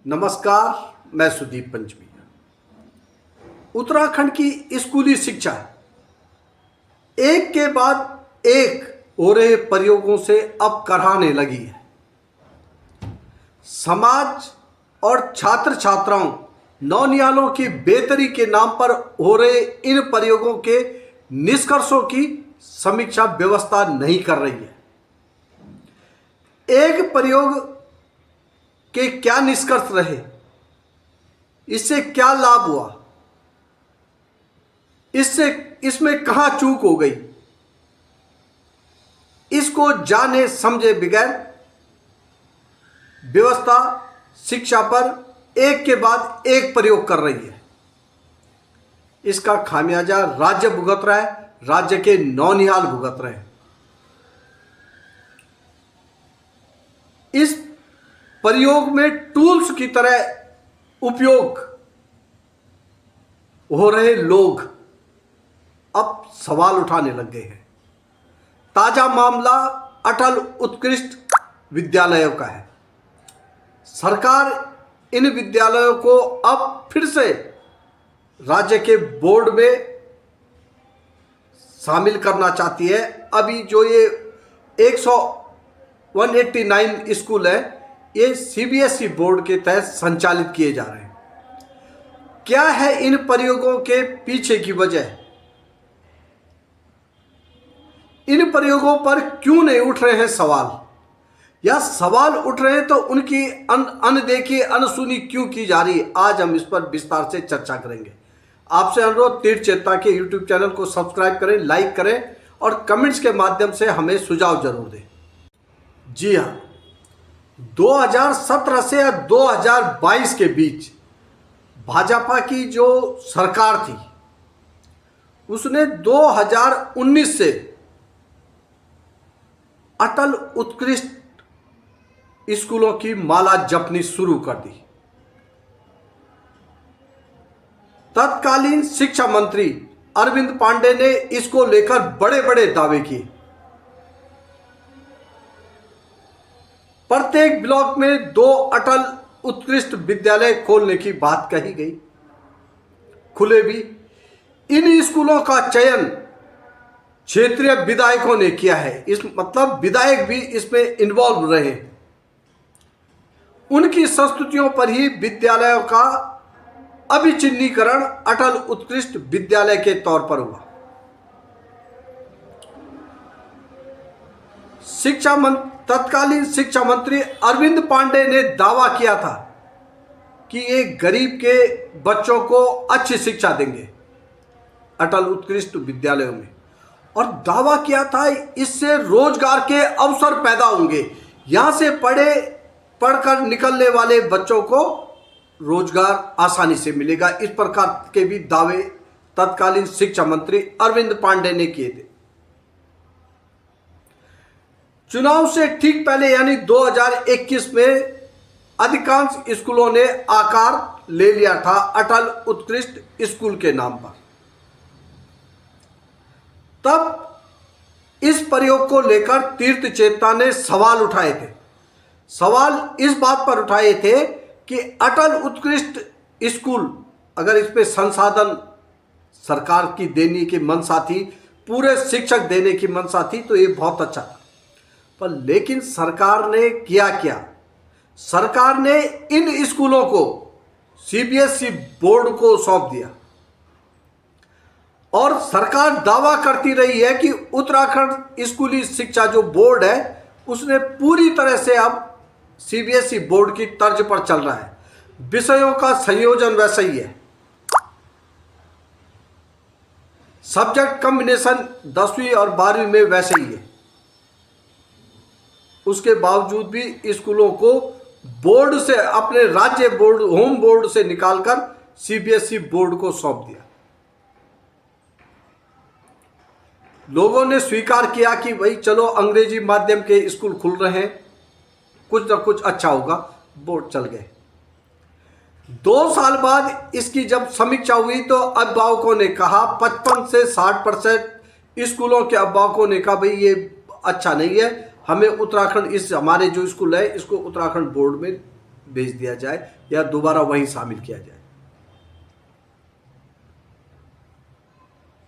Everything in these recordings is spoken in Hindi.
नमस्कार, मैं सुदीप पंचमी। उत्तराखंड की स्कूली शिक्षा एक के बाद एक हो रहे प्रयोगों से अब कराहने लगी है। समाज और छात्र छात्राओं नौनिहालों की बेहतरी के नाम पर हो रहे इन प्रयोगों के निष्कर्षों की समीक्षा व्यवस्था नहीं कर रही है। एक प्रयोग के क्या निष्कर्ष रहे, इससे क्या लाभ हुआ, इसमें कहां चूक हो गई, इसको जाने समझे बगैर व्यवस्था शिक्षा पर एक के बाद एक प्रयोग कर रही है। इसका खामियाजा राज्य भुगत रहा है, राज्य के नौनिहाल भुगत रहे हैं। इस प्रयोग में टूल्स की तरह उपयोग हो रहे लोग अब सवाल उठाने लग गए हैं। ताजा मामला अटल उत्कृष्ट विद्यालयों का है। सरकार इन विद्यालयों को अब फिर से राज्य के बोर्ड में शामिल करना चाहती है। अभी जो ये 189 स्कूल है, ये सीबीएसई बोर्ड के तहत संचालित किए जा रहे हैं। क्या है इन प्रयोगों के पीछे की वजह? इन प्रयोगों पर क्यों नहीं उठ रहे हैं सवाल, या सवाल उठ रहे हैं तो उनकी अनदेखी अनसुनी क्यों की जा रही है? आज हम इस पर विस्तार से चर्चा करेंगे। आपसे अनुरोध, तीर्थ चेतना के यूट्यूब चैनल को सब्सक्राइब करें, लाइक करें और कमेंट्स के माध्यम से हमें सुझाव जरूर दें। जी हाँ, 2017 से 2022 के बीच भाजपा की जो सरकार थी, उसने 2019 से अटल उत्कृष्ट स्कूलों की माला जपनी शुरू कर दी। तत्कालीन शिक्षा मंत्री अरविंद पांडे ने इसको लेकर बड़े बड़े दावे किए। प्रत्येक ब्लॉक में 2 अटल उत्कृष्ट विद्यालय खोलने की बात कही गई, खुले भी। इन स्कूलों का चयन क्षेत्रीय विधायकों ने किया है। इस मतलब विधायक भी इसमें इन्वॉल्व रहे। उनकी संस्तुतियों पर ही विद्यालयों का अभिचिह्नीकरण अटल उत्कृष्ट विद्यालय के तौर पर हुआ। तत्कालीन शिक्षा मंत्री अरविंद पांडे ने दावा किया था कि ये गरीब के बच्चों को अच्छी शिक्षा देंगे अटल उत्कृष्ट विद्यालयों में, और दावा किया था इससे रोजगार के अवसर पैदा होंगे। यहां से पढ़कर निकलने वाले बच्चों को रोजगार आसानी से मिलेगा। इस प्रकार के भी दावे तत्कालीन शिक्षा मंत्री अरविंद पांडे ने किए थे। चुनाव से ठीक पहले यानी 2021 में अधिकांश स्कूलों ने आकार ले लिया था अटल उत्कृष्ट स्कूल के नाम पर। तब इस प्रयोग को लेकर तीर्थ चेतना ने सवाल उठाए थे। सवाल इस बात पर उठाए थे कि अटल उत्कृष्ट स्कूल, अगर इसमें संसाधन सरकार की देने की मंशा थी, पूरे शिक्षक देने की मंशा थी, तो ये बहुत अच्छा था। पर लेकिन सरकार ने किया क्या? सरकार ने इन स्कूलों को सीबीएसई बोर्ड को सौंप दिया, और सरकार दावा करती रही है कि उत्तराखंड स्कूली शिक्षा जो बोर्ड है, उसने पूरी तरह से अब सीबीएसई बोर्ड की तर्ज पर चल रहा है। विषयों का संयोजन वैसा ही है, सब्जेक्ट कॉम्बिनेशन 10वीं और 12वीं में वैसे ही है। उसके बावजूद भी स्कूलों को बोर्ड से, अपने राज्य बोर्ड, होम बोर्ड से निकालकर सीबीएसई बोर्ड को सौंप दिया। लोगों ने स्वीकार किया कि भाई चलो अंग्रेजी माध्यम के स्कूल खुल रहे हैं, कुछ ना कुछ अच्छा होगा, बोर्ड चल गए। 2 साल बाद इसकी जब समीक्षा हुई तो अभिभावकों ने कहा, 55 से 60% स्कूलों के अभिभावकों ने कहा भाई ये अच्छा नहीं है, हमें उत्तराखंड, इस हमारे जो स्कूल है इसको उत्तराखंड बोर्ड में भेज दिया जाए या दोबारा वहीं शामिल किया जाए।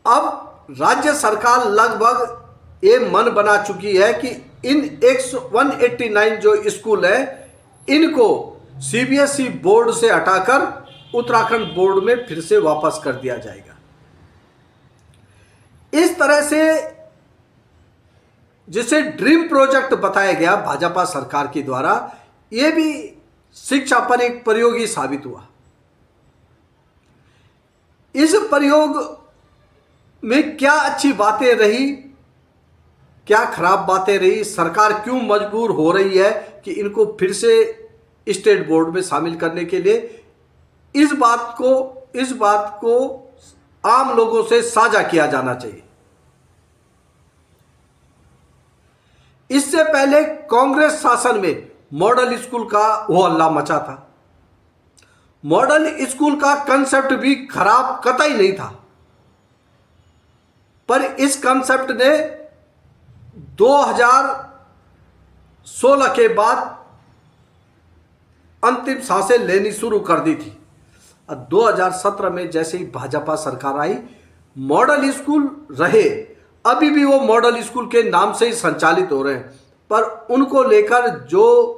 अब राज्य सरकार लगभग ये मन बना चुकी है कि इन 189 जो स्कूल है इनको सीबीएसई बोर्ड से हटाकर उत्तराखंड बोर्ड में फिर से वापस कर दिया जाएगा। इस तरह से जिसे ड्रीम प्रोजेक्ट बताया गया भाजपा सरकार के द्वारा, यह भी शिक्षा पर एक प्रयोग ही साबित हुआ। इस प्रयोग में क्या अच्छी बातें रही, क्या खराब बातें रही, सरकार क्यों मजबूर हो रही है कि इनको फिर से स्टेट बोर्ड में शामिल करने के लिए, इस बात को आम लोगों से साझा किया जाना चाहिए। इससे पहले कांग्रेस शासन में मॉडल स्कूल का हो हल्ला मचा था। मॉडल स्कूल का कंसेप्ट भी खराब कतई नहीं था, पर इस कंसेप्ट ने 2016 के बाद अंतिम सांसें लेनी शुरू कर दी थी। 2017 में जैसे ही भाजपा सरकार आई, मॉडल स्कूल रहे, अभी भी वो मॉडल स्कूल के नाम से ही संचालित हो रहे हैं, पर उनको लेकर जो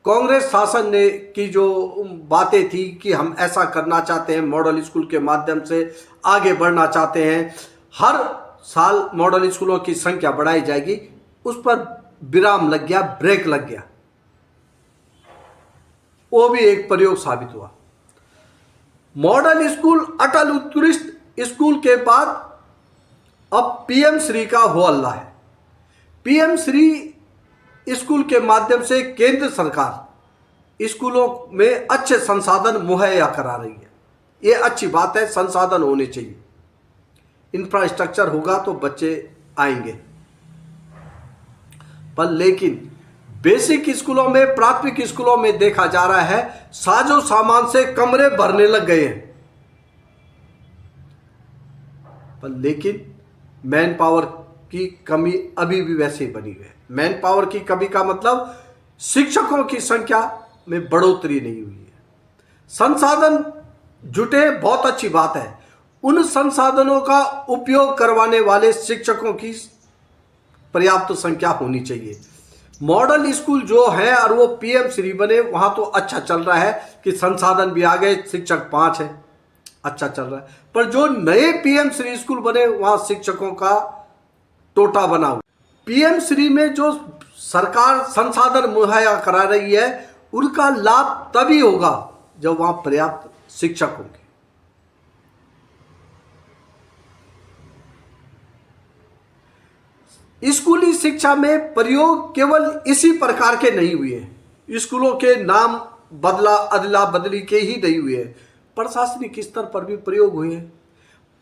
कांग्रेस शासन ने की जो बातें थी कि हम ऐसा करना चाहते हैं, मॉडल स्कूल के माध्यम से आगे बढ़ना चाहते हैं, हर साल मॉडल स्कूलों की संख्या बढ़ाई जाएगी, उस पर विराम लग गया, ब्रेक लग गया। वो भी एक प्रयोग साबित हुआ। मॉडल स्कूल अटल उत्कृष्ट स्कूल के बाद अब पीएम श्री का हो हल्ला है। पीएम श्री स्कूल के माध्यम से केंद्र सरकार स्कूलों में अच्छे संसाधन मुहैया करा रही है। ये अच्छी बात है, संसाधन होने चाहिए, इंफ्रास्ट्रक्चर होगा तो बच्चे आएंगे। पर लेकिन बेसिक स्कूलों में, प्राथमिक स्कूलों में देखा जा रहा है साजो सामान से कमरे भरने लग गए हैं, पर लेकिन मैन पावर की कमी अभी भी वैसे ही बनी हुई है। मैन पावर की कमी का मतलब शिक्षकों की संख्या में बढ़ोतरी नहीं हुई है। संसाधन जुटे, बहुत अच्छी बात है, उन संसाधनों का उपयोग करवाने वाले शिक्षकों की पर्याप्त संख्या होनी चाहिए। मॉडल स्कूल जो है और वो पीएम श्री बने, वहाँ तो अच्छा चल रहा है कि संसाधन भी आ गए, शिक्षक 5 है, अच्छा चल रहा है। पर जो नए पीएम श्री स्कूल बने वहाँ शिक्षकों का टोटा बना हुआ। पीएम श्री में जो सरकार संसाधन मुहैया करा रही है, उनका लाभ तभी होगा जब वहाँ पर्याप्त शिक्षक होंगे। स्कूली शिक्षा में प्रयोग केवल इसी प्रकार के नहीं हुए, स्कूलों के नाम अदला बदली के ही नहीं हुए, प्रशासनिक स्तर पर भी प्रयोग हुए।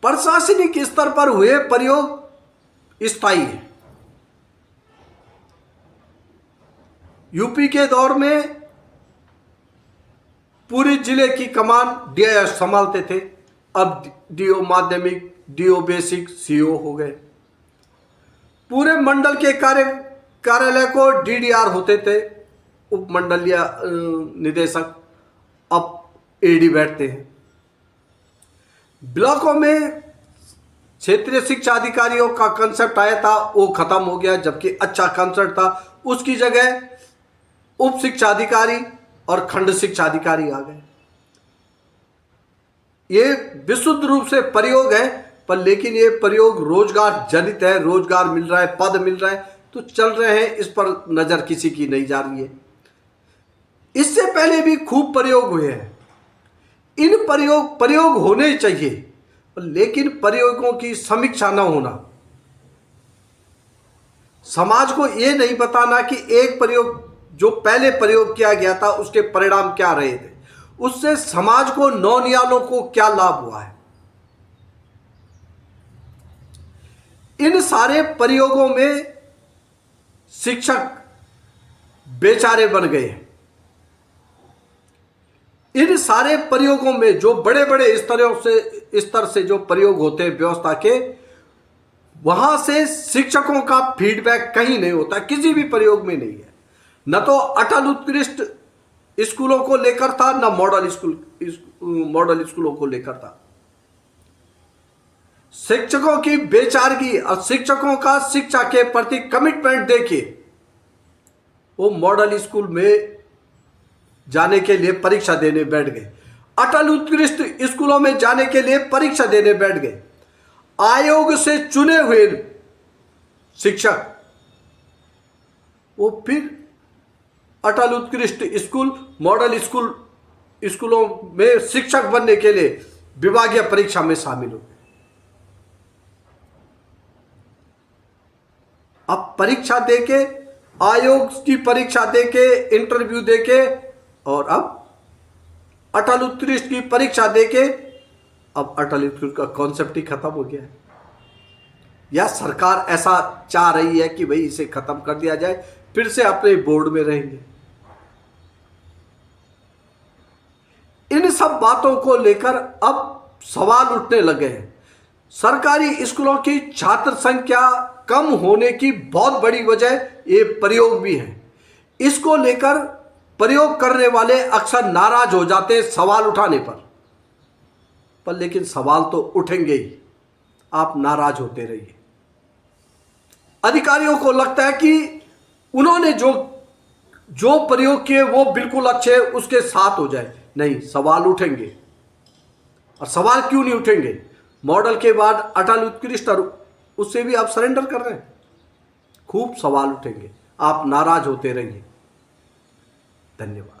प्रशासनिक स्तर पर हुए प्रयोग स्थायी है। यूपी के दौर में पूरे जिले की कमान डीआईएस संभालते थे, अब डीओ माध्यमिक, डीओ बेसिक, सीओ हो गए। पूरे मंडल के कार्यालय को डीडीआर होते थे, उपमंडलीय निदेशक, अब एडी बैठते हैं। ब्लॉकों में क्षेत्रीय शिक्षा अधिकारियों का कंसेप्ट आया था, वो खत्म हो गया, जबकि अच्छा कंसेप्ट था, उसकी जगह उप शिक्षा अधिकारी और खंड शिक्षा अधिकारी आ गए। ये विशुद्ध रूप से प्रयोग है, पर लेकिन ये प्रयोग रोजगार जनित है, रोजगार मिल रहा है, पद मिल रहा है तो चल रहे हैं, इस पर नजर किसी की नहीं जा रही है। इससे पहले भी खूब प्रयोग हुए हैं। इन प्रयोग होने चाहिए, लेकिन प्रयोगों की समीक्षा न होना, समाज को यह नहीं बताना कि एक प्रयोग जो पहले प्रयोग किया गया था उसके परिणाम क्या रहे थे, उससे समाज को, नौनियालों को क्या लाभ हुआ है। इन सारे प्रयोगों में शिक्षक बेचारे बन गए। इन सारे प्रयोगों में जो बड़े बड़े स्तर से जो प्रयोग होते हैं व्यवस्था के, वहां से शिक्षकों का फीडबैक कहीं नहीं होता, किसी भी प्रयोग में नहीं है। न तो अटल उत्कृष्ट स्कूलों को लेकर था, ना मॉडल स्कूलों को लेकर था। शिक्षकों की बेचारगी और शिक्षकों का शिक्षा के प्रति कमिटमेंट देखिए। वो मॉडल स्कूल में जाने के लिए परीक्षा देने बैठ गए, अटल उत्कृष्ट स्कूलों में जाने के लिए परीक्षा देने बैठ गए। आयोग से चुने हुए शिक्षक वो फिर अटल उत्कृष्ट स्कूल, मॉडल स्कूलों में शिक्षक बनने के लिए विभागीय परीक्षा में शामिल हो गए। अब परीक्षा देके, आयोग की परीक्षा देके, इंटरव्यू देके, और अब अटल उत्कृष्ट की परीक्षा देके अब अटल उत्कृष्ट का कॉन्सेप्ट ही खत्म हो गया है। या सरकार ऐसा चाह रही है कि भाई इसे खत्म कर दिया जाए, फिर से अपने बोर्ड में रहेंगे। इन सब बातों को लेकर अब सवाल उठने लगे हैं। सरकारी स्कूलों की छात्र संख्या कम होने की बहुत बड़ी वजह ये प्रयोग भी है। इसको लेकर प्रयोग करने वाले अक्सर नाराज हो जाते हैं सवाल उठाने पर लेकिन सवाल तो उठेंगे ही, आप नाराज होते रहिए। अधिकारियों को लगता है कि उन्होंने जो प्रयोग किए वो बिल्कुल अच्छे, उसके साथ हो जाए। नहीं, सवाल उठेंगे। और सवाल क्यों नहीं उठेंगे? मॉडल के बाद अटल उत्कृष्ट, उससे भी आप सरेंडर कर रहे हैं। खूब सवाल उठेंगे, आप नाराज होते रहिए। धन्यवाद।